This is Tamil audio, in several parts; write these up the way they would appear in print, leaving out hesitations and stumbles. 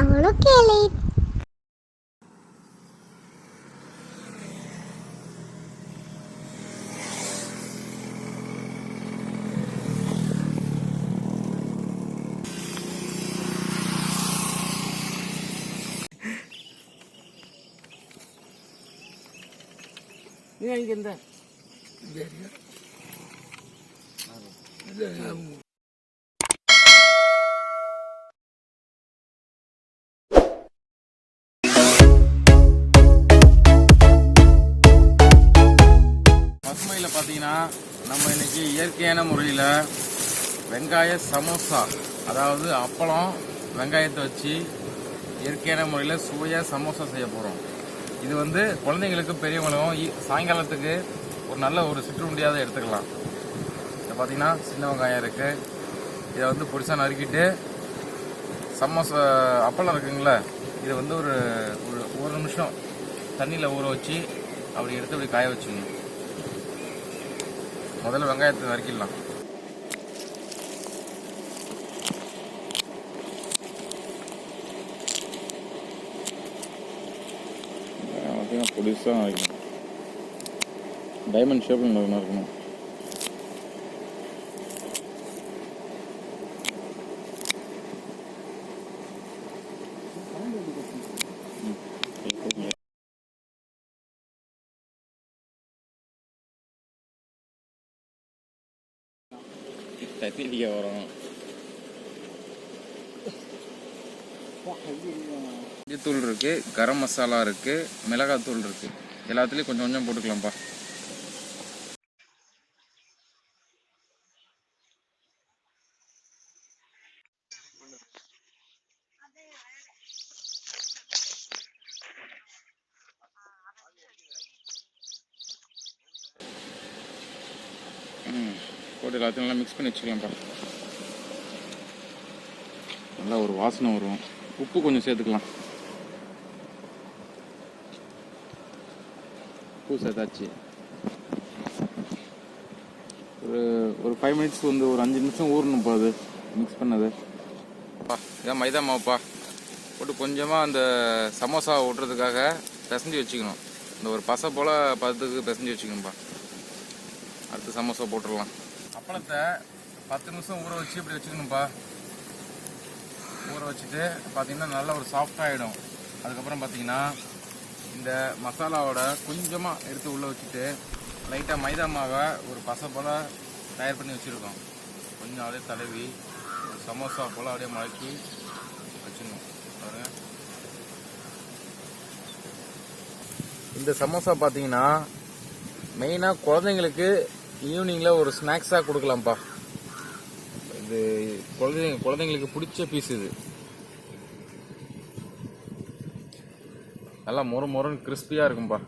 அவளும் கேளு. நீ இங்க இருந்த பசுமையில் பார்த்தீங்கன்னா நம்ம இன்னைக்கு இயற்கையான முறையில் வெங்காய சமோசா, அதாவது அப்பளம் வெங்காயத்தை வச்சு இயற்கையான முறையில் சுவையாக சமோசா செய்ய போகிறோம். இது வந்து குழந்தைங்களுக்கு பெரியவங்களும் சாயங்காலத்துக்கு ஒரு நல்ல ஒரு சிற்றுண்டியாக எடுத்துக்கலாம். இதை பார்த்தீங்கன்னா சின்ன வெங்காயம் இருக்குது. இதை வந்து பொடிசாக நறுக்கிட்டு சமோசா அப்பளம் இருக்குங்களா, இதை வந்து ஒரு நிமிஷம் தண்ணியில் ஊற வச்சு அப்படி எடுத்து அப்படி காய வச்சுக்கணும். முதல்ல வெங்காயத்தை நறுக்கிடலாம். பொடிசாக நறுக்கணும். டைமண்ட் ஷேப்பில் நறுக்கணும். தட்டிடிக்க வரும். தூள் இருக்கு, கரம் மசாலா இருக்கு, மிளகாய் தூள் இருக்கு. எல்லாத்துலேயும் கொஞ்சம் கொஞ்சம் போட்டுக்கலாம்ப்பா. போட்டு எல்லாத்தையும் நல்லா மிக்ஸ் பண்ணி வச்சுக்கலாம்ப்பா. நல்லா ஒரு வாசனை வரும். உப்பு கொஞ்சம் சேர்த்துக்கலாம். உப்பு சேர்த்தாச்சு. ஒரு 5 மினிட்ஸ் வந்து ஒரு 5 நிமிஷம் ஊறணும்ப்பா. அது மிக்ஸ் பண்ணது இதான் மைதா மாவுப்பா. போட்டு கொஞ்சமாக அந்த சமோசா ஓட்டுறதுக்காக பிசைஞ்சு வச்சுக்கணும். இந்த ஒரு பசை போல் பதத்துக்கு பிசைஞ்சு வச்சுக்கணும்ப்பா. அடுத்து சமோசா போட்டுடலாம். அப்பளத்தை 10 நிமிஷம் ஊற வச்சு இப்படி வச்சுக்கணும்ப்பா. ஊற வச்சுட்டு பார்த்தீங்கன்னா நல்லா ஒரு சாஃப்டாகிடும். அதுக்கப்புறம் பார்த்தீங்கன்னா இந்த மசாலாவோட கொஞ்சமாக எடுத்து உள்ளே வச்சுட்டு லைட்டாக மைதா மாவை ஒரு பசை போல் தயார் பண்ணி வச்சுருக்கோம். கொஞ்சம் அப்படியே தடவி ஒரு சமோசா போல் அப்படியே மடக்கி வச்சுக்கணும். பாருங்க, இந்த சமோசா பார்த்தீங்கன்னா மெயினாக குழந்தைங்களுக்கு ஈவினிங்கில் ஒரு ஸ்நாக்ஸாக கொடுக்கலாம்ப்பா. இது குழந்தைங்களுக்கு பிடிச்ச பீஸ். இது நல்லா மொறுன்னு கிறிஸ்பியாக இருக்கும்பா.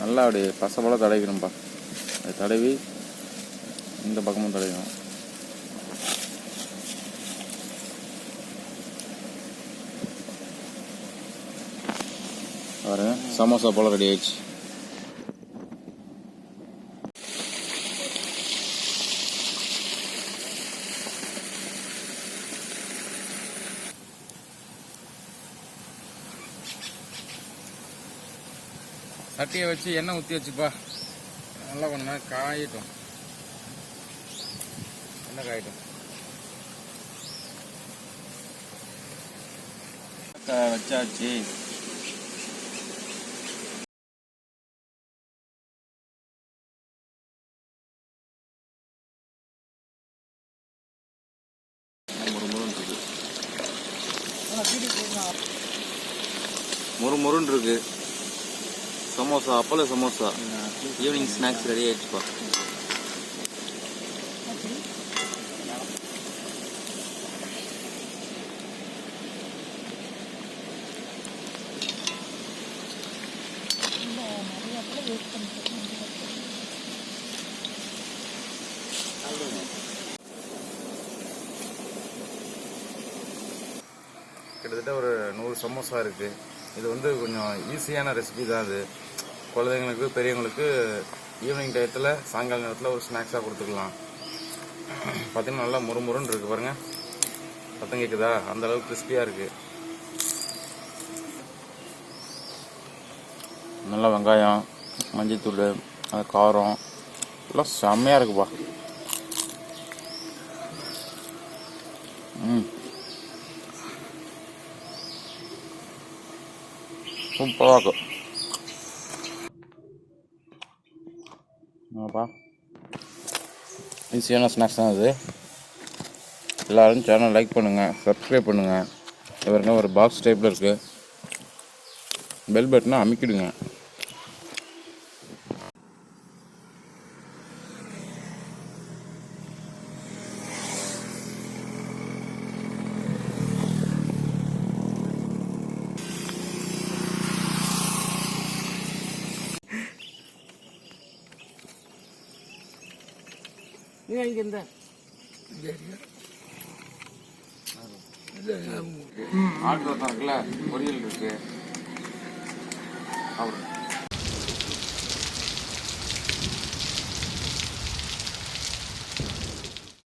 நல்லா அப்படியே பசை போல தடவிக்கணும்ப்பா. அது தடவி இந்த பக்கமும் தடவிக்கணும். பாருங்க, சமோசா போல ரெடி ஆயிடுச்சு. சட்டியை வச்சு எண்ணெய் ஊற்றி வச்சுப்பா. நல்லா கொஞ்ச நேரம் காயட்டும். எண்ணெய் காயட்டும். வச்சாச்சு. மொறுன்னு இருக்கு சமோசா. அப்பள சமோசா ஈவினிங் ஸ்நாக்ஸ் ரெடி ஆயிடுச்சுப்பா. கிட்டத்தட்ட கிட்டத்தட்ட ஒரு 100 சமோசா இருக்குது. இது வந்து கொஞ்சம் ஈஸியான ரெசிபி தான். அது குழந்தைங்களுக்கு பெரியவங்களுக்கு ஈவினிங் டயத்தில் சாயங்கால நேரத்தில் ஒரு ஸ்நாக்ஸாக கொடுத்துக்கலாம். பார்த்தீங்கன்னா நல்லா முறுமுறுன்னு இருக்குது பாருங்கள். சத்தம் கேட்குதா? அந்தளவுக்கு கிறிஸ்பியாக இருக்குது. நல்லா வெங்காயம், மஞ்சத்தூள், அது காரம் எல்லாம் செம்மையாக இருக்குப்பா. சூப்பராக இருக்கும். ஆமாப்பா, ஈஸியான ஸ்நாக்ஸ் தான் அது. எல்லோரும் சேனல் லைக் பண்ணுங்கள், சப்ஸ்கிரைப் பண்ணுங்கள். இவருங்க ஒரு பாக்ஸ் டைப்பில் இருக்குது. பெல் பட்டனை அமுக்கிடுங்க. இங்கே இந்த ஆட்டு இருக்குல்ல, பொரியல் இருக்கு. அவ்வளோ